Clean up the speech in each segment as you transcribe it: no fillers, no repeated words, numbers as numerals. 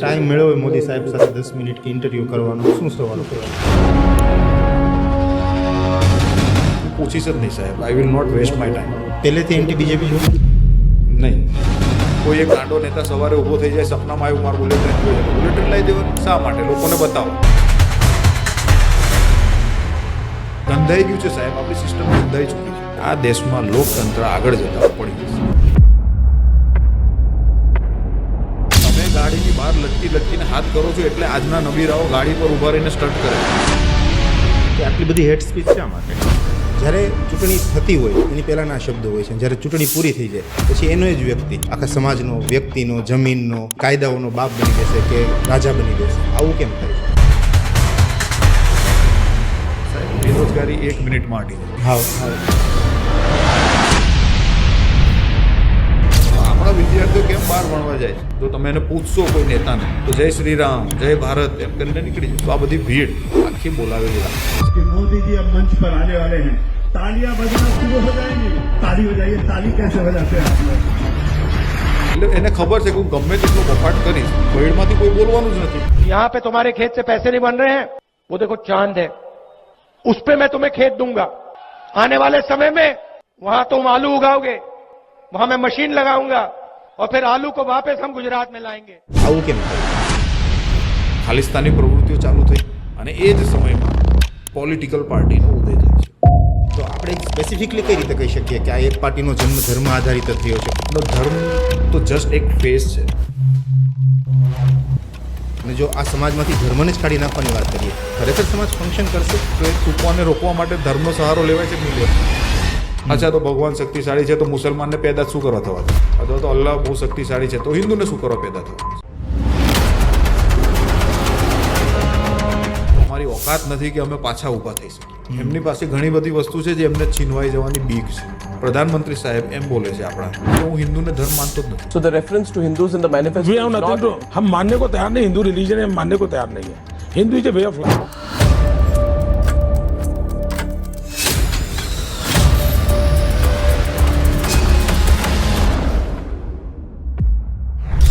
Time મેળવ્યો મોદી સાહેબ સાથે 10 મિનિટ કે ઇન્ટરવ્યૂ કરવાનો, શું સવાલ કરવાનો? પૂછીશ જ નહીં સાહેબ. I will not waste my time. પહેલેથી એન્ટી બીજેપી છો? નહીં. કોઈ એક ગાંડો નેતા સવારે ઊભો થઈ જાય, સપનામાં આવ્યું મારું બુલેટ ટ્રેન જોઈએ, બુલેટ ટ્રેન લઈ દેવાનું શા માટે? લોકોને બતાવો. ગંધાઈ ગયું છે સાહેબ, આપણી સિસ્ટમ ગંધાઈ ચૂકી છે. આ દેશમાં લોકતંત્ર આગળ જતા પડી જશે. તમે ગાડીની બહાર લટકીને હાથ કરો છો એટલે આજના નબીરાઓ ગાડી પર ઊભા રહીને સ્ટન્ટ કરે કે આટલી બધી હેટ સ્પીચ શા માટે? જ્યારે ચૂંટણી થતી હોય એની પહેલાંના શબ્દો હોય છે, જ્યારે ચૂંટણી પૂરી થઈ જાય પછી એનો જ વ્યક્તિ આખા સમાજનો, વ્યક્તિનો, જમીનનો, કાયદાઓનો બાપ બની જશે કે રાજા બની જશે. આવું કેમ થાય છે? સાહેબ, બેરોજગારી 1 મિનિટમાં હટી જાય. હા. આપણા વિદ્યાર્થીઓ કેમ બહાર ભણવા જાય છે? જો તમે એને પૂછશો કોઈ નેતાને તો જય શ્રી રામ, જય ભારત એમ કરીને નીકળી જશે. તો આ બધી ભીડ આખી બોલાવેલી રાખે कि मोदी जी अब मंच पर आने वाले हैं, तालियां बजना शुरू हो जाएंगी. ताली बजाइए. ताली कैसे बजाते हैं आप लोग? એટલે એને ખબર છે કે હું ગમે તેટલો બફાટ કરીશ, ભીડમાંથી કોઈ બોલવાનું જ નથી. यहाँ पे तुम्हारे खेत से पैसे नहीं बन रहे हैं, वो देखो चांद है, उस पे मैं तुम्हें खेत दूंगा. आने वाले समय में वहां तुम आलू उगाओगे, वहां मैं मशीन लगाऊंगा और फिर आलू को वापस हम गुजरात में लाएंगे. આવું કેમ થાય? ખાલિસ્તાની પ્રવૃત્તિઓ ચાલુ થઈ અને એ જ સમયમાં પોલિટિકલ પાર્ટીનો ઉદય થાય છે. તો આપણે સ્પેસિફિકલી કઈ રીતે કહી શકીએ કે આ એક પાર્ટીનો જન્મ ધર્મ આધારિત જ થયો છે? એનો ધર્મ તો જસ્ટ એક ફેસ છે. અને જો આ સમાજમાંથી ધર્મને જ કાઢી નાખવાની વાત કરીએ, ખરેખર સમાજ ફંક્શન કરશે? તો એ તૂકવાને રોકવા માટે ધર્મનો સહારો લેવાય છે કે નહીં લેવાય? અચ્છા, તો ભગવાન શક્તિશાળી છે તો મુસલમાનને પેદા શું કરવા થવા છે? અથવા તો અલ્લાહ બહુ શક્તિશાળી છે તો હિન્દુને શું કરવા પેદા થવા છે? અમારી ઓકાત નથી કે અમે પાછા ઊભા થઈ શકીએ. એમની પાસે ઘણી બધી વસ્તુ છે જે એમને છીનવાઈ જવાની બીક છે. પ્રધાનમંત્રી સાહેબ એમ બોલે છે આપણા કે હું હિન્દુને ધર્મ માનતો જ નથી. So the reference to Hindus in the manifesto We is have nothing not to, हम मानने को तैयार नहीं, हिंदू रिलीजन है, हम मानने को तैयार नहीं है. Hindu is a way of life.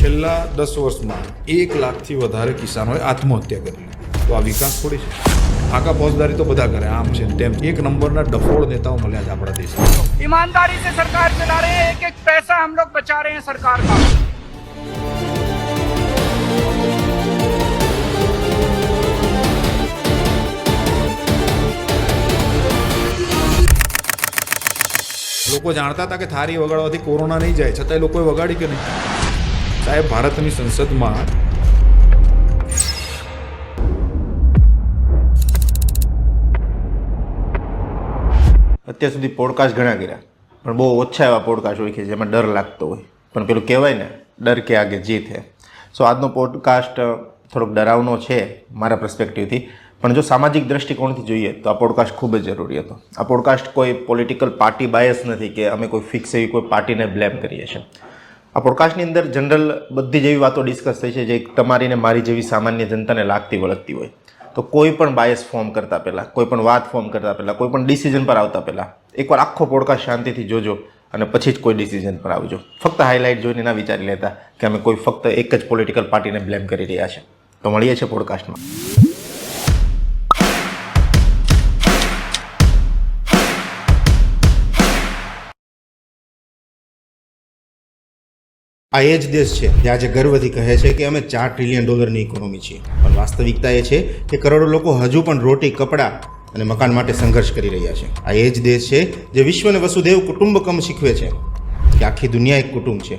છેલ્લા 10 વર્ષમાં 1 લાખથી વધારે કિસાનોએ આત્મહત્યા કરી. તો આ વિકાસ થોડી છે? આકા ફોજદારી તો બધા કરે, આમ છે તેમ. 1 નંબરના ડફોળ નેતાઓ મળ્યા છે આપણા દેશમાં. ईमानदारी से सरकार चला रहे हैं, एक एक पैसा हम लोग बचा रहे हैं सरकार का. લોકો જાણતા હતા કે થાળી વગાડવાથી કોરોના નહીં જાય, છતાંય લોકોએ વગાડી કે નહીં? સાહેબ, ભારતની સંસદમાં અત્યાર સુધી પોડકાસ્ટ ઘણા કર્યા, પણ બહુ ઓછા એવા પોડકાસ્ટ હોય કે જેમાં ડર લાગતો હોય. પણ પેલું કહેવાય ને, ડર કે આગે જીત હે. સો આજનો પોડકાસ્ટ થોડોક ડરાવનો છે મારા પર્સપેક્ટિવથી, પણ જો સામાજિક દ્રષ્ટિકોણથી જોઈએ તો આ પોડકાસ્ટ ખૂબ જ જરૂરી હતો. આ પોડકાસ્ટ કોઈ પોલિટિકલ પાર્ટી બાયસ નથી કે અમે કોઈ ફિક્સ એવી કોઈ પાર્ટીને બ્લેમ કરીએ છીએ. આ પોડકાસ્ટની અંદર જનરલ બધી જેવી વાતો ડિસ્કસ થઈ છે જે તમારી ને મારી જેવી સામાન્ય જનતાને લાગતી વળગતી હોય. તો કોઈ પણ બાયસ ફોર્મ કરતાં પહેલાં, કોઈ પણ વાત ફોર્મ કરતાં પહેલાં, કોઈ પણ ડિસિઝન પર આવતા પહેલાં એકવાર આખો પોડકાસ્ટ શાંતિથી જોજો અને પછી જ કોઈ ડિસિઝન પર આવજો. ફક્ત હાઇલાઇટ જોઈને ના વિચારી લેતા કે અમે કોઈ ફક્ત એક જ પોલિટિકલ પાર્ટીને બ્લેમ કરી રહ્યા છે. તો મળીએ છીએ પોડકાસ્ટમાં. આ એ જ દેશ છે જે આજે ગર્વથી કહે છે કે અમે $4 ટ્રિલિયન ઇકોનોમી છીએ. પણ વાસ્તવિકતા એ છે કે કરોડો લોકો હજુ પણ રોટી, કપડાં અને મકાન માટે સંઘર્ષ કરી રહ્યા છે. આ એ જ દેશ છે જે વિશ્વને વસુદેવ કુટુંબકમ શીખવે છે કે આખી દુનિયા એક કુટુંબ છે,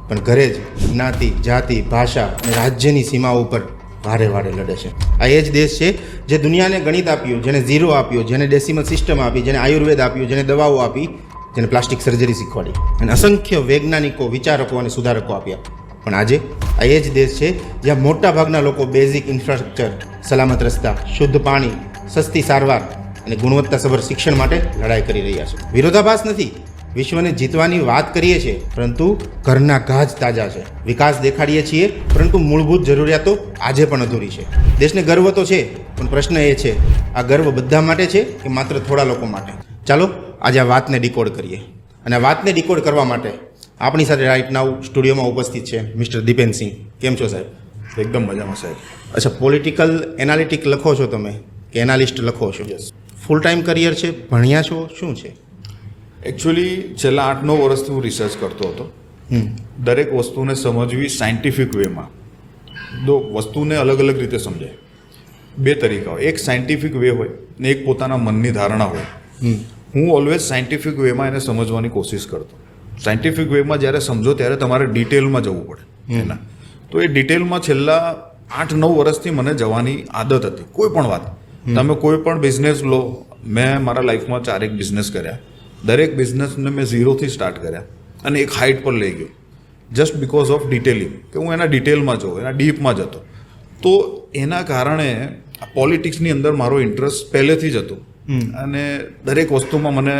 પણ ઘરે જ જ્ઞાતિ, જાતિ, ભાષા અને રાજ્યની સીમાઓ ઉપર વારે વારે લડે છે. આ એ જ દેશ છે જે દુનિયાને ગણિત આપ્યું, જેને ઝીરો આપ્યો, જેને ડેસિમલ સિસ્ટમ આપી, જેને આયુર્વેદ આપ્યું, જેને દવાઓ આપી, જેને પ્લાસ્ટિક સર્જરી શીખવાડી અને અસંખ્ય વૈજ્ઞાનિકો, વિચારકો અને સુધારકો આપ્યા. પણ આજે આ એ જ દેશ છે જ્યાં મોટાભાગના લોકો બેઝિક ઇન્ફ્રાસ્ટ્રક્ચર, સલામત રસ્તા, શુદ્ધ પાણી, સસ્તી સારવાર અને ગુણવત્તાસભર શિક્ષણ માટે લડાઈ કરી રહ્યા છે. વિરોધાભાસ નથી, વિશ્વને જીતવાની વાત કરીએ છીએ, પરંતુ ઘરના ઘા જ તાજા છે. વિકાસ દેખાડીએ છીએ, પરંતુ મૂળભૂત જરૂરિયાતો આજે પણ અધૂરી છે. દેશને ગર્વ તો છે, પણ પ્રશ્ન એ છે આ ગર્વ બધા માટે છે કે માત્ર થોડા લોકો માટે? ચાલો આજે આ વાતને ડિકોડ કરીએ. અને આ વાતને ડિકોડ કરવા માટે આપણી સાથે રાઇટ નાઉ સ્ટુડિયોમાં ઉપસ્થિત છે મિસ્ટર દીપેનસિંહ. કેમ છો સાહેબ? એકદમ મજામાં સાહેબ. અચ્છા, પોલિટિકલ એનાલિટિક લખો છો તમે કે એનાલિસ્ટ લખો છો? Yes. ફૂલ ટાઈમ કરિયર છે, ભણ્યા છો, શું છે? એકચ્યુઅલી છેલ્લા 8-9 વર્ષથી હું રિસર્ચ કરતો હતો. દરેક વસ્તુને સમજવી સાયન્ટિફિક વેમાં. વસ્તુને અલગ અલગ રીતે સમજાય. 2 તરીકા હોય, એક સાયન્ટિફિક વે હોય ને એક પોતાના મનની ધારણા હોય. હું ઓલવેઝ સાયન્ટિફિક વેમાં એને સમજવાની કોશિશ કરતો. સાયન્ટિફિક વેમાં જ્યારે સમજો ત્યારે તમારે ડિટેલમાં જવું પડે એના. તો એ ડિટેલમાં છેલ્લા 8-9 વર્ષથી મને જવાની આદત હતી. કોઈ પણ વાત, તમે કોઈ પણ બિઝનેસ લો, મેં મારા લાઈફમાં 4 બિઝનેસ કર્યા. દરેક બિઝનેસને મેં ઝીરોથી સ્ટાર્ટ કર્યા અને એક હાઇટ પર લઈ ગયો, જસ્ટ બિકોઝ ઓફ ડિટેલિંગ, કે હું એના ડિટેલમાં જોઉં, એના ડીપમાં જતો. તો એના કારણે પોલિટિક્સની અંદર મારો ઇન્ટરેસ્ટ પહેલેથી જ હતો અને દરેક વસ્તુમાં મને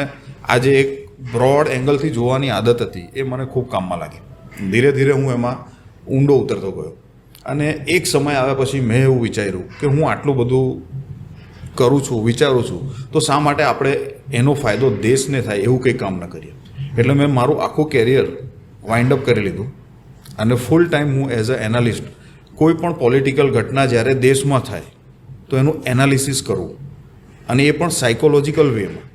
આજે એક બ્રોડ એંગલથી જોવાની આદત હતી. એ મને ખૂબ કામમાં લાગી. ધીરે ધીરે હું એમાં ઊંડો ઉતરતો ગયો અને એક સમય આવ્યા પછી મેં એવું વિચાર્યું કે હું આટલું બધું કરું છું, વિચારું છું, તો શા માટે આપણે એનો ફાયદો દેશને થાય એવું કંઈ કામ ન કરીએ. એટલે મેં મારું આખું કેરિયર વાઇન્ડ અપ કરી લીધું અને ફૂલ ટાઈમ હું એઝ અ એનાલિસ્ટ કોઈ પણ પોલિટિકલ ઘટના જ્યારે દેશમાં થાય તો એનું એનાલિસિસ કરવું, અને એ પણ સાયકોલોજીકલ વેમાં.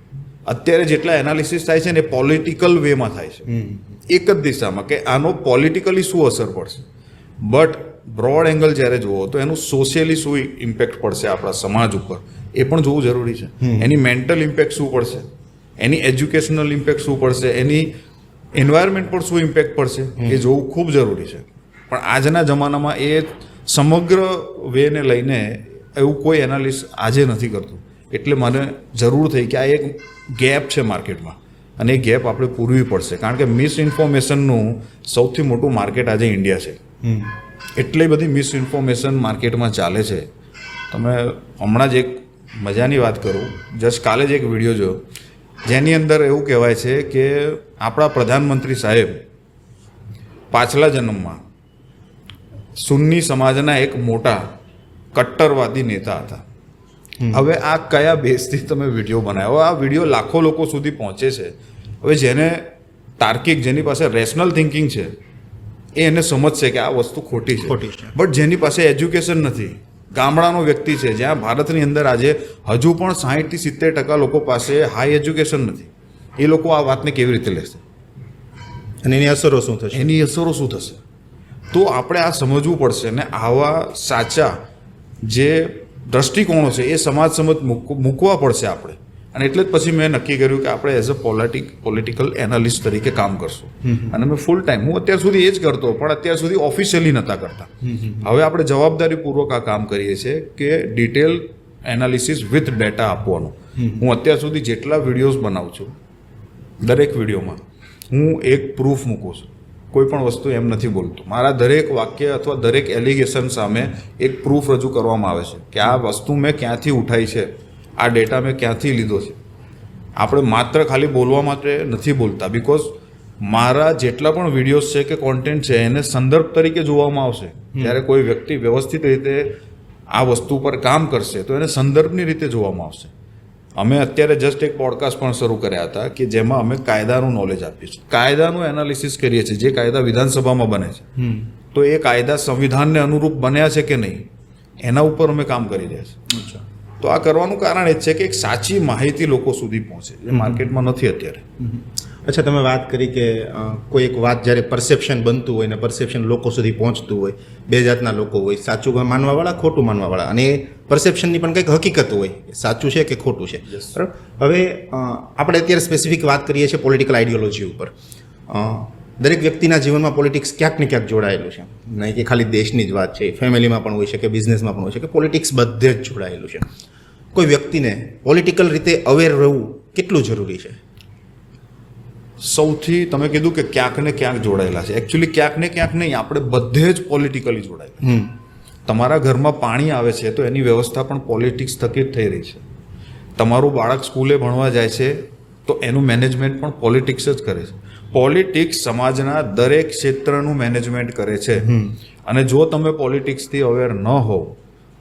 અત્યારે જેટલા એનાલિસિસ થાય છે ને એ પોલિટિકલ વેમાં થાય છે, એક જ દિશામાં, કે આનો પોલિટિકલી શું અસર પડશે. બટ બ્રોડ એંગલ જ્યારે જુઓ તો એનું સોશિયલી શું ઇમ્પેક્ટ પડશે આપણા સમાજ ઉપર, એ પણ જોવું જરૂરી છે. એની મેન્ટલ ઇમ્પેક્ટ શું પડશે, એની એજ્યુકેશનલ ઇમ્પેક્ટ શું પડશે, એની એન્વાયરમેન્ટ પર શું ઇમ્પેક્ટ પડશે, એ જોવું ખૂબ જરૂરી છે. પણ આજના જમાનામાં એ સમગ્ર વેને લઈને એવું કોઈ એનાલિસ્ટ આજે નથી કરતું. એટલે મને જરૂર થઈ કે આ એક ગેપ છે માર્કેટમાં અને એ ગેપ આપણે પૂરવી પડશે. કારણ કે મિસઇન્ફોર્મેશનનું સૌથી મોટું માર્કેટ આજે ઇન્ડિયા છે. એટલી બધી મિસઇન્ફોર્મેશન માર્કેટમાં ચાલે છે. તમે હમણાં જ એક મજાની વાત કરું, જસ્ટ કાલે જ એક વિડીયો જોયો જેની અંદર એવું કહેવાય છે કે આપણા પ્રધાનમંત્રી સાહેબ પાછલા જન્મમાં સુન્ની સમાજના એક મોટા કટ્ટરવાદી નેતા હતા. હવે આ કયા બેઝથી તમે વિડીયો બનાવ્યો? આ વિડીયો લાખો લોકો સુધી પહોંચે છે. હવે જેને તાર્કિક, જેની પાસે રેશનલ થિંકિંગ છે એ એને સમજશે કે આ વસ્તુ ખોટી છે. બટ જેની પાસે એજ્યુકેશન નથી, ગામડાનો વ્યક્તિ છે, જ્યાં ભારતની અંદર આજે હજુ પણ 60-70% લોકો પાસે હાઈ એજ્યુકેશન નથી, એ લોકો આ વાતને કેવી રીતે લેશે અને એની અસરો શું થશે? એની અસરો શું થશે? તો આપણે આ સમજવું પડશે ને આવા સાચા જે દ્રષ્ટિકોણો છે એ સમાજ સમજ મૂકવા પડશે આપણે. અને એટલે જ પછી મેં નક્કી કર્યું કે આપણે એઝ અ પોલિટિકલ એનાલિસ્ટ તરીકે કામ કરશું. અને મેં ફૂલ ટાઈમ, હું અત્યાર સુધી એ જ કરતો, પણ અત્યાર સુધી ઓફિશિયલી નહોતા કરતા. હવે આપણે જવાબદારીપૂર્વક આ કામ કરીએ છીએ કે ડિટેલ એનાલિસિસ વિથ ડેટા આપવાનું. હું અત્યાર સુધી જેટલા વિડીયોઝ બનાવું છું, દરેક વિડીયોમાં હું એક પ્રૂફ મૂકું છું. કોઈ પણ વસ્તુ એમ નથી બોલતો. મારા દરેક વાક્ય અથવા દરેક એલિગેશન સામે એક પ્રૂફ રજૂ કરવામાં આવે છે કે આ વસ્તુ મેં ક્યાંથી ઉઠાઈ છે, આ ડેટા મેં ક્યાંથી લીધો છે. આપણે માત્ર ખાલી બોલવા માટે નથી બોલતા, બિકોઝ મારા જેટલા પણ વિડીયોઝ છે કે કોન્ટેન્ટ છે એને સંદર્ભ તરીકે જોવામાં આવશે. જ્યારે કોઈ વ્યક્તિ વ્યવસ્થિત રીતે આ વસ્તુ પર કામ કરશે તો એને સંદર્ભની રીતે જોવામાં આવશે. અમે અત્યારે જસ્ટ એક પોડકાસ્ટ પણ શરૂ કર્યા હતા કે જેમાં અમે કાયદાનું નોલેજ આપીશું, કાયદાનું એનાલિસિસ કરીએ છીએ. જે કાયદા વિધાનસભામાં બને છે તો એ કાયદા સંવિધાનને અનુરૂપ બન્યા છે કે નહીં, એના ઉપર અમે કામ કરી રહ્યા છીએ. તો આ કરવાનું કારણ એ જ છે કે એક સાચી માહિતી લોકો સુધી પહોંચે, જે માર્કેટમાં નથી અત્યારે. અચ્છા, તમે વાત કરી કે કોઈ એક વાત જ્યારે પરસેપ્શન બનતું હોય ને પરસેપ્શન લોકો સુધી પહોંચતું હોય, 2 જાતના લોકો હોય, સાચું માનવાવાળા, ખોટું માનવાવાળા, અને એ પરસેપ્શનની પણ કંઈક હકીકત હોય, સાચું છે કે ખોટું છે. બરાબર. હવે આપણે અત્યારે સ્પેસિફિક વાત કરીએ છીએ પોલિટિકલ આઈડિયોલોજી ઉપર. દરેક વ્યક્તિના જીવનમાં પોલિટિક્સ ક્યાંક ને ક્યાંક જોડાયેલું છે. નહીં કે ખાલી દેશની જ વાત છે, ફેમિલીમાં પણ હોય છે કે બિઝનેસમાં પણ હોય છે કે પોલિટિક્સ બધે જ જોડાયેલું છે. કોઈ વ્યક્તિને પોલિટિકલ રીતે અવેર રહેવું કેટલું જરૂરી છે? સૌથી તમે કીધું કે ક્યાંક ને ક્યાંક જોડાયેલા છે. એકચ્યુઅલી ક્યાંક ને ક્યાંક નહીં, આપણે બધે જ પોલિટિકલી જોડાયેલા. તમારા ઘરમાં પાણી આવે છે તો એની વ્યવસ્થા પણ પોલિટિક્સ થકી જ થઈ રહી છે. તમારું બાળક સ્કૂલે ભણવા જાય છે તો એનું મેનેજમેન્ટ પણ પોલિટિક્સ જ કરે છે. પોલિટિક્સ સમાજના દરેક ક્ષેત્રનું મેનેજમેન્ટ કરે છે. અને જો તમે પોલિટિક્સથી અવેર ન હોવ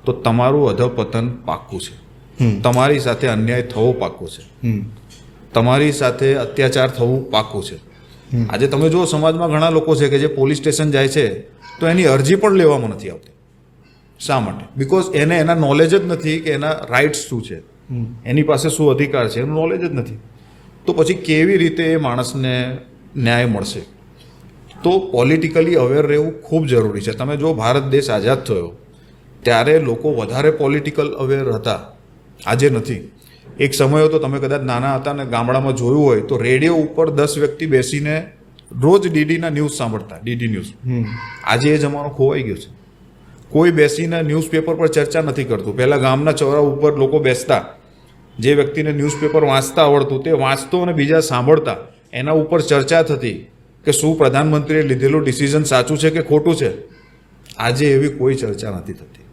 તો તમારું અધપતન પાક્કું છે. તમારી સાથે અન્યાય થવો પાક્કું છે. તમારી સાથે અત્યાચાર થવું પાક્કું છે. આજે તમે જો સમાજમાં ઘણા લોકો છે કે જે પોલીસ સ્ટેશન જાય છે તો એની અરજી પણ લેવામાં નથી આવતી. શા માટે? બિકોઝ એને એના નોલેજ જ નથી કે એના રાઇટ્સ શું છે, એની પાસે શું અધિકાર છે, એનું નોલેજ જ નથી. તો પછી કેવી રીતે એ માણસને ન્યાય મળશે? તો પોલિટિકલી અવેર રહેવું ખૂબ જરૂરી છે. તમે જો ભારત દેશ આઝાદ થયો ત્યારે લોકો વધારે પોલિટિકલ અવેર હતા, આજે નથી. એક સમય હતો, તમે કદાચ નાના હતા ને ગામડામાં જોયું હોય તો રેડિયો ઉપર 10 વ્યક્તિ બેસીને રોજ ડીડીના ન્યૂઝ સાંભળતા, ડીડી ન્યૂઝ. આજે એ જમાનો ખોવાઈ ગયો છે. કોઈ બેસીને ન્યૂઝપેપર પર ચર્ચા નથી કરતું. પહેલાં ગામના ચોરા ઉપર લોકો બેસતા, જે વ્યક્તિને ન્યૂઝપેપર વાંચતા આવડતું તે વાંચતો અને બીજા સાંભળતા, એના ઉપર ચર્ચા થતી કે શું પ્રધાનમંત્રીએ લીધેલું ડિસિઝન સાચું છે કે ખોટું છે. આજે એવી કોઈ ચર્ચા નથી થતી.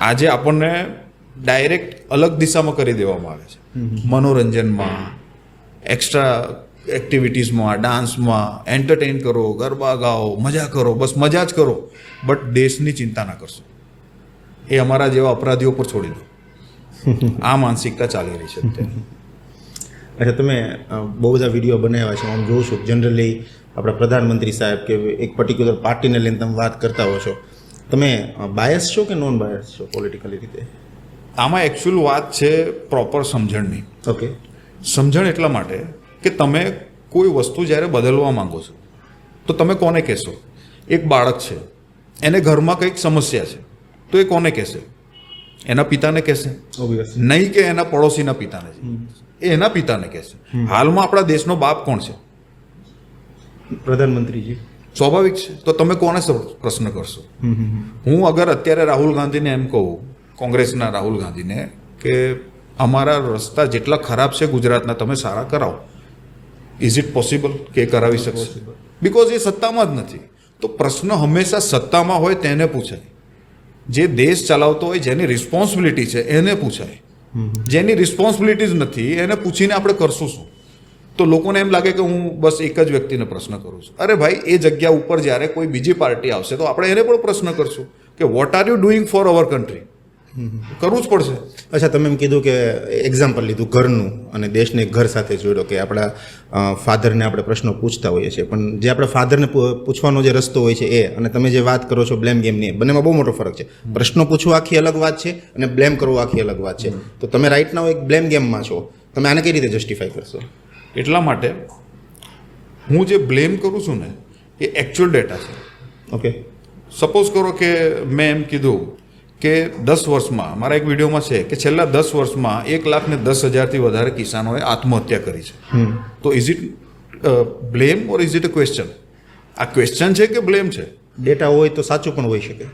આજે આપણને ડાયરેક્ટ અલગ દિશામાં કરી દેવામાં આવે છે. મનોરંજનમાં, એક્સ્ટ્રા એક્ટિવિટીઝમાં, ડાન્સમાં એન્ટરટેન કરો, ગરબા ગાઓ, મજા કરો, બસ મજા જ કરો, બટ દેશની ચિંતા ના કરશો. એ અમારા જેવા અપરાધીઓ પર છોડી દો. આ માનસિકતા ચાલી રહી છે અત્યારે. અચ્છા, તમે બહુ બધા વિડીયો બનાવ્યા છે, હું જોઉં છું. જનરલી આપણા પ્રધાનમંત્રી સાહેબ કે એક પર્ટિક્યુલર પાર્ટીને લઈને તમે વાત કરતા હો છો. તમે બાયસ છો કે નોન બાયસ છો પોલિટિકલી રીતે? આમાં એકચ્યુઅલ વાત છે પ્રોપર સમજણની. ઓકે. સમજણ એટલા માટે કે તમે કોઈ વસ્તુ જ્યારે બદલવા માંગો છો તો તમે કોને કહેશો? એક બાળક છે, એને ઘરમાં કંઈક સમસ્યા છે, તો એ કોને કહેશે? એના પિતાને કહેશે? ઓબ્વિયસલી નહીં કે એના પડોશીના પિતાને. એ એના પિતાને કહેશે. હાલમાં આપણા દેશનો બાપ કોણ છે? પ્રધાનમંત્રીજી. સ્વાભાવિક છે. તો તમે કોને પ્રશ્ન કરશો? હું અગર અત્યારે રાહુલ ગાંધીને એમ કહું, કોંગ્રેસના રાહુલ ગાંધીને, કે અમારા રસ્તા જેટલા ખરાબ છે ગુજરાતના, તમે સારા કરાવો, ઇઝ ઇટ પોસિબલ કે કરાવી શકશે? બિકોઝ એ સત્તામાં જ નથી. તો પ્રશ્ન હંમેશા સત્તામાં હોય તેને પૂછાય. જે દેશ ચલાવતો હોય, જેની રિસ્પોન્સિબિલિટી છે એને પૂછાય. જેની રિસ્પોન્સિબિલિટી જ નથી એને પૂછીને આપણે કરશું શું? તો લોકોને એમ લાગે કે હું બસ એક જ વ્યક્તિને પ્રશ્ન કરું છું. અરે ભાઈ, એ જગ્યા ઉપર જ્યારે કોઈ બીજી પાર્ટી આવશે તો આપણે એને પણ પ્રશ્ન કરશું કે what are you doing for our country. કરવું જ પડશે. અચ્છા, તમે એમ કીધું કે એક્ઝામ્પલ લીધું ઘરનું અને દેશને ઘર સાથે જોડ્યો કે આપણા ફાધરને આપણે પ્રશ્નો પૂછતા હોઈએ છીએ, પણ જે આપણા ફાધરને પૂછવાનો જે રસ્તો હોય છે એ, અને તમે જે વાત કરો છો બ્લેમ ગેમની, બંનેમાં બહુ મોટો ફરક છે. પ્રશ્નો પૂછવા આખી અલગ વાત છે અને બ્લેમ કરવું આખી અલગ વાત છે. તો તમે રાઈટ નાઉ એક બ્લેમ ગેમમાં છો, તમે આને કઈ રીતે જસ્ટિફાઈ કરશો? એટલા માટે હું જે બ્લેમ કરું છું ને એ એકચ્યુઅલ ડેટા છે. ઓકે. સપોઝ કરો કે મેં એમ કીધું કે 10 વર્ષમાં, મારા એક વિડીયોમાં છે કે છેલ્લા 10 વર્ષમાં 1,10,000થી વધારે કિસાનોએ આત્મહત્યા કરી છે. તો is it blame or is it a question? આ ક્વેશ્ચન છે કે બ્લેમ છે? ડેટા હોય તો સાચું પણ હોઈ શકે.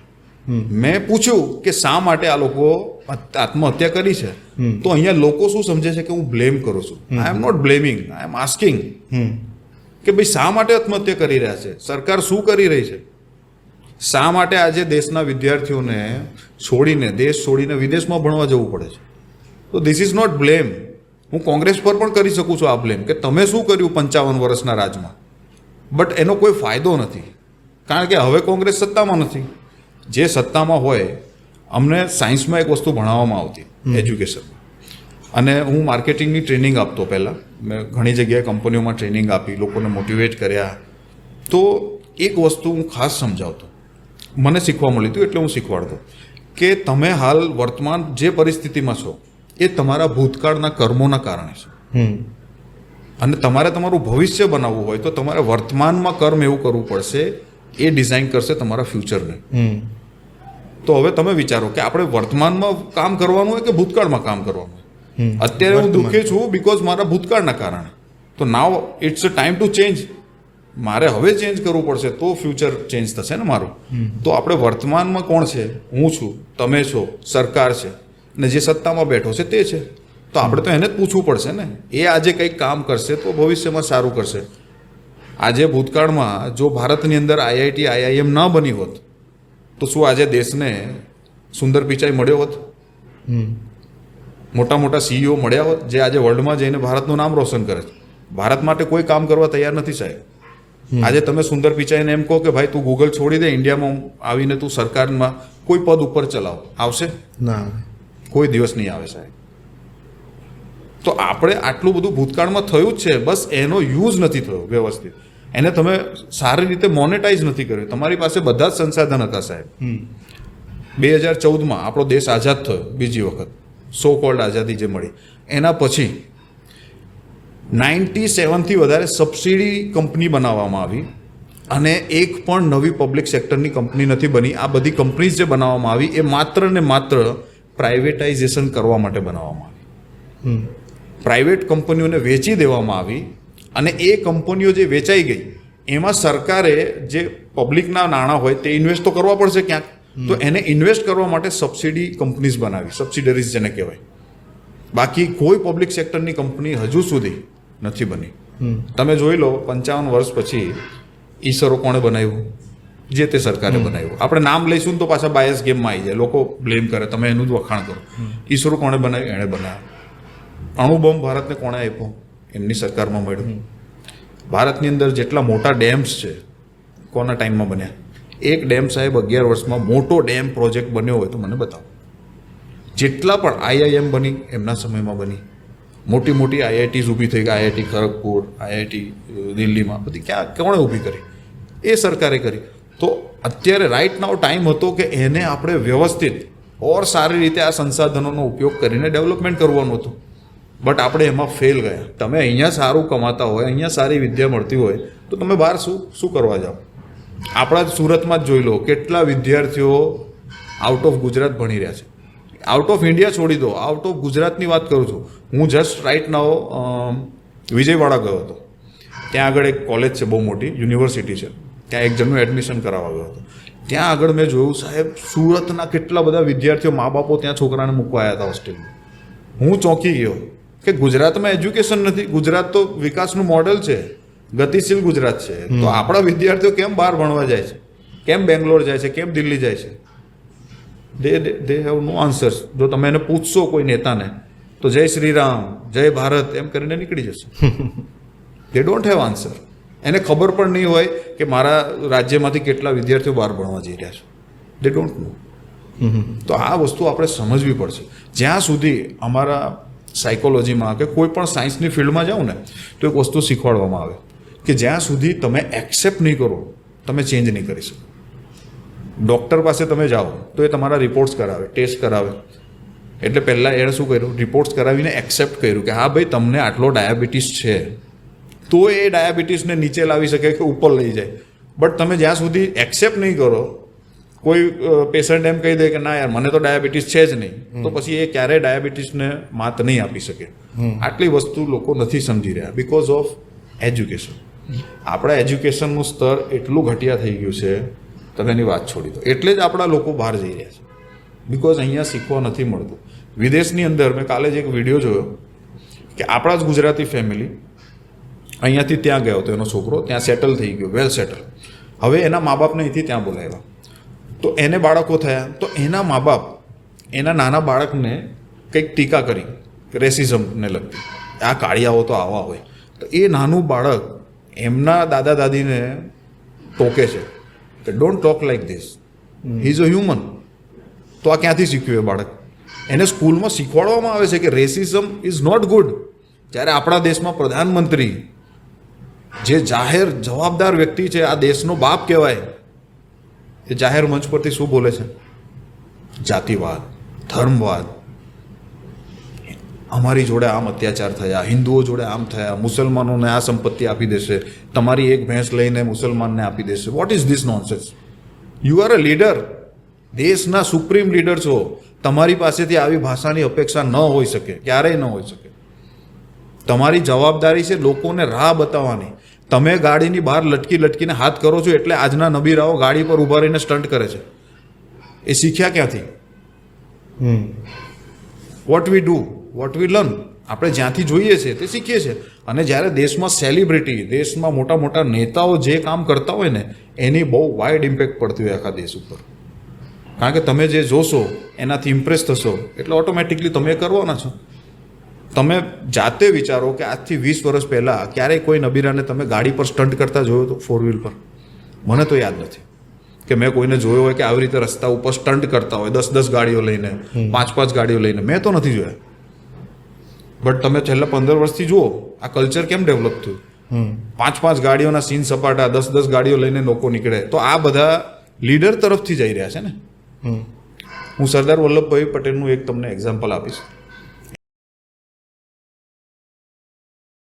મેં પૂછ્યું કે શા માટે આ લોકો આત્મહત્યા કરી છે, તો અહીંયા લોકો શું સમજે છે કે હું બ્લેમ કરું છું. I am not blaming, I am asking કે ભાઈ શા માટે આત્મહત્યા કરી રહ્યા છે? સરકાર શું કરી રહી છે? શા માટે આજે દેશના વિદ્યાર્થીઓને છોડીને, દેશ છોડીને વિદેશમાં ભણવા જવું પડે છે? તો ધીસ ઇઝ નોટ બ્લેમ. હું કોંગ્રેસ પર પણ કરી શકું છું આ બ્લેમ કે તમે શું કર્યું 55 વર્ષના રાજમાં, બટ એનો કોઈ ફાયદો નથી, કારણ કે હવે કોંગ્રેસ સત્તામાં નથી. જે સત્તામાં હોય, અમને સાયન્સમાં એક વસ્તુ ભણાવવામાં આવતી, એજ્યુકેશનમાં, અને હું માર્કેટિંગની ટ્રેનિંગ આપતો. પહેલાં મેં ઘણી જગ્યાએ કંપનીઓમાં ટ્રેનિંગ આપી, લોકોને મોટિવેટ કર્યા. તો એક વસ્તુ હું ખાસ સમજાવતો, મને શીખવા મળ્યું હતું એટલે હું શીખવાડતો કે તમે હાલ વર્તમાન જે પરિસ્થિતિમાં છો એ તમારા ભૂતકાળના કર્મોના કારણે છે. અને તમારે તમારું ભવિષ્ય બનાવવું હોય તો તમારે વર્તમાનમાં કર્મ એવું કરવું પડશે, એ ડિઝાઇન કરશે તમારા ફ્યુચરને. તો હવે તમે વિચારો કે આપણે વર્તમાનમાં કામ કરવાનું હોય કે ભૂતકાળમાં કામ કરવાનું હોય? અત્યારે હું દુઃખી છું બિકોઝ મારા ભૂતકાળના કારણે. તો now it's a time to change. મારે હવે ચેન્જ કરવું પડશે તો ફ્યુચર ચેન્જ થશે ને મારું. તો આપણે વર્તમાનમાં કોણ છે? હું છું, તમે છો, સરકાર છે, ને જે સત્તામાં બેઠો છે તે છે. તો આપણે તો એને જ પૂછવું પડશે ને. એ આજે કંઈક કામ કરશે તો ભવિષ્યમાં સારું કરશે. આજે ભૂતકાળમાં જો ભારતની અંદર આઈઆઈટી, આઈઆઈએમ ન બની હોત તો શું આજે દેશને સુંદર પિચાઈ મળ્યો હોત? મોટા મોટા સીઈઓ મળ્યા હોત જે આજે વર્લ્ડમાં જઈને ભારતનું નામ રોશન કરે છે? ભારત માટે કોઈ કામ કરવા તૈયાર નથી સાહેબ. આજે તમે સુંદર પિચાઈને એમ કહો કે ભાઈ તું ગૂગલ છોડી દે, ઇન્ડિયામાં આવીને તું સરકારમાં કોઈ પદ ઉપર ચલાવ, આવશે? ના, કોઈ દિવસ નહીં આવે સાહેબ. તો આપણે આટલું બધું ભૂતકાળમાં થયું જ છે, બસ એનો યુઝ નથી થયો વ્યવસ્થિત. એને તમે સારી રીતે મોનેટાઈઝ નથી કર્યું. તમારી પાસે બધા જ સંસાધન હતા સાહેબ, 2014માં આપણો દેશ આઝાદ થયો બીજી વખત, સો કોલ્ડ આઝાદી જે મળી, એના પછી 97થી વધારે સબસિડી કંપની બનાવવામાં આવી અને એક પણ નવી પબ્લિક સેક્ટરની કંપની નથી બની. આ બધી કંપનીઝ જે બનાવવામાં આવી એ માત્ર ને માત્ર પ્રાઇવેટાઇઝેશન કરવા માટે બનાવવામાં આવી. પ્રાઇવેટ કંપનીઓને વેચી દેવામાં આવી અને એ કંપનીઓ જે વેચાઈ ગઈ એમાં સરકારે જે પબ્લિકના નાણાં હોય તે ઇન્વેસ્ટ તો કરવા પડશે ક્યાંક, તો એને ઇન્વેસ્ટ કરવા માટે સબસિડી કંપનીઝ બનાવી, સબસિડરીઝ જેને કહેવાય. બાકી કોઈ પબ્લિક સેક્ટરની કંપની હજુ સુધી નથી બની. તમે જોઈ લો 55 વર્ષ પછી ઈસરો કોણે બનાવ્યું? જે તે સરકારે બનાવ્યું. આપણે નામ લઈશું તો પાછા બાયસ ગેમમાં આવી જાય, લોકો બ્લેમ કરે, તમે એનું જ વખાણ કરો. ઈસરો કોણે બનાવ્યું? એણે બનાવ્યું. અણુબોમ્બ ભારતને કોણે આપ્યો? એમની સરકારમાં મળ્યું. ભારતની અંદર જેટલા મોટા ડેમ્સ છે કોના ટાઈમમાં બન્યા? એક ડેમ સાહેબ 11 વર્ષમાં મોટો ડેમ પ્રોજેક્ટ બન્યો હોય તો મને બતાવો. જેટલા પણ IIM બની એમના સમયમાં બની. મોટી મોટી IITs ઊભી થઈ ગઈ, IIT ખડગપુર, IIT દિલ્હીમાં, બધી ક્યાં કોણે ઊભી કરી? એ સરકારે કરી. તો અત્યારે રાઈટ નાવ ટાઈમ હતો કે એને આપણે વ્યવસ્થિત ઓર સારી રીતે આ સંસાધનોનો ઉપયોગ કરીને ડેવલપમેન્ટ કરવાનું હતું. બટ આપણે એમાં ફેલ ગયા. તમે અહીંયા સારું કમાતા હોય, અહીંયા સારી વિદ્યા મળતી હોય તો તમે બહાર શું કરવા જાઓ? આપણા જ સુરતમાં જ જોઈ લો કેટલા વિદ્યાર્થીઓ આઉટ ઓફ ગુજરાત ભણી રહ્યા છે. આઉટ ઓફ ઇન્ડિયા છોડી દો, આઉટ ઓફ ગુજરાતની વાત કરું છું. હું જસ્ટ રાઈટ નાવ વિજયવાડા ગયો હતો. ત્યાં આગળ એક કોલેજ છે બહુ મોટી, યુનિવર્સિટી છે. ત્યાં એક જણનું એડમિશન કરાવવા ગયો હતો. ત્યાં આગળ મેં જોયું સાહેબ, સુરતના કેટલા બધા વિદ્યાર્થીઓ, મા બાપો ત્યાં છોકરાને મૂકવા આવ્યા હતા હોસ્ટેલમાં. હું ચોંકી ગયો કે ગુજરાતમાં એજ્યુકેશન નથી. ગુજરાત તો વિકાસનું મોડેલ છે, ગતિશીલ ગુજરાત છે. તો આપણા વિદ્યાર્થીઓ કેમ બહાર ભણવા જાય છે? કેમ બેંગ્લોર જાય છે? કેમ દિલ્હી જાય છે? They have no answers. જો તમે એને પૂછશો કોઈ નેતાને તો જય શ્રી રામ, જય ભારત એમ કરીને નીકળી જશે. દે ડોન્ટ હેવ આન્સર. એને ખબર પણ નહીં હોય કે મારા રાજ્યમાંથી કેટલા વિદ્યાર્થીઓ બહાર ભણવા જઈ રહ્યા છે. દે ડોન્ટ નો. તો આ વસ્તુ આપણે સમજવી પડશે. જ્યાં સુધી અમારા સાયકોલોજીમાં કે કોઈ પણ સાયન્સની ફિલ્ડમાં જાઓ ને તો એક વસ્તુ શીખવાડવામાં આવે કે જ્યાં સુધી તમે એક્સેપ્ટ નહીં કરો તમે ચેન્જ નહીં કરી શકો. ડૉક્ટર પાસે તમે જાઓ તો એ તમારા રિપોર્ટ્સ કરાવે, ટેસ્ટ કરાવે. એટલે પહેલાં એણે શું કર્યું? રિપોર્ટ્સ કરાવીને એક્સેપ્ટ કર્યું કે હા ભાઈ તમને આટલો ડાયાબિટીસ છે, તો એ ડાયાબિટીસને નીચે લાવી શકે કે ઉપર લઈ જાય. બટ તમે જ્યાં સુધી એક્સેપ્ટ નહીં કરો, કોઈ પેશન્ટ એમ કહી દે કે ના યાર મને તો ડાયાબિટીસ છે જ નહીં, તો પછી એ ક્યારેય ડાયાબિટીસને માત નહીં આપી શકે. આટલી વસ્તુ લોકો નથી સમજી રહ્યા બિકોઝ ઓફ એજ્યુકેશન. આપણા એજ્યુકેશનનું સ્તર એટલું ઘટિયા થઈ ગયું છે, તમે એની વાત છોડી દો. એટલે જ આપણા લોકો બહાર જઈ રહ્યા છે, બિકોઝ અહીંયા શીખવા નથી મળતું. વિદેશની અંદર મેં કાલે જ એક વિડીયો જોયો કે આપણા જ ગુજરાતી ફેમિલી અહીંયાથી ત્યાં ગયો હતો, એનો છોકરો ત્યાં સેટલ થઈ ગયો, વેલ સેટલ. હવે એના મા બાપને અહીંથી ત્યાં બોલાવ્યા, તો એને બાળકો થયા, તો એના મા બાપ એના નાના બાળકને કંઈક ટીકા કરી રેસિઝમને લગતી, આ કાળિયાઓ તો આવા હોય. તો એ નાનું બાળક એમના દાદા દાદીને ટોકે છે કે don't talk like this, he is a human. તો આ ક્યાંથી શીખ્યું એ બાળક? એને સ્કૂલમાં શીખવાડવામાં આવે છે કે રેસિઝમ ઇઝ નોટ ગુડ. જ્યારે આપણા દેશમાં પ્રધાનમંત્રી જે જાહેર જવાબદાર વ્યક્તિ છે, આ દેશનો બાપ કહેવાય, એ જાહેર મંચ પરથી શું બોલે છે? જાતિવાદ, ધર્મવાદ, અમારી જોડે આમ અત્યાચાર થયા, હિન્દુઓ જોડે આમ થયા, મુસલમાનોને આ સંપત્તિ આપી દેશે, તમારી એક ભેંસ લઈને મુસલમાનને આપી દેશે. What is this nonsense? You are a leader, દેશના સુપ્રીમ લીડર છો. તમારી પાસેથી આવી ભાષાની અપેક્ષા ન હોઈ શકે, ક્યારેય ન હોઈ શકે. તમારી જવાબદારી છે લોકોને રાહ બતાવવાની. તમે ગાડીની બહાર લટકીને હાથ કરો છો એટલે આજના નબીરાઓ ગાડી પર ઊભા રહીને સ્ટન્ટ કરે છે. એ શીખ્યા ક્યાંથી? What we do, what we learn. આપણે જ્યાંથી જોઈએ છીએ તે શીખીએ છીએ. અને જ્યારે દેશમાં સેલિબ્રિટી, દેશમાં મોટા મોટા નેતાઓ જે કામ કરતા હોય ને એની બહુ વાઇડ ઇમ્પેક્ટ પડતી હોય આખા દેશ ઉપર. કારણ કે તમે જે જોશો એનાથી ઇમ્પ્રેસ થશો એટલે ઓટોમેટિકલી તમે એ કરવાના છો. તમે જાતે વિચારો કે આજથી 20 વર્ષ પહેલાં ક્યારેય કોઈ નબીરાને તમે ગાડી પર સ્ટન્ટ કરતા જોયો તો, 4 વ્હીલ પર? મને તો યાદ નથી કે મેં કોઈને જોયો હોય કે આવી રીતે રસ્તા ઉપર સ્ટન્ટ કરતા હોય 10 ગાડીઓ લઈને, 5 ગાડીઓ લઈને. મેં તો નથી જોયા. બટ તમે છેલ્લા 15 વર્ષથી જુઓ આ કલ્ચર કેમ ડેવલપ થયું. 5 ગાડીઓના સીન સપાટા, 10 ગાડીઓ લઈને લોકો નીકળે. તો આ બધા લીડર તરફથી જઈ રહ્યા છે ને. હું સરદાર વલ્લભભાઈ પટેલનું એક તમને એક્ઝામ્પલ આપીશ.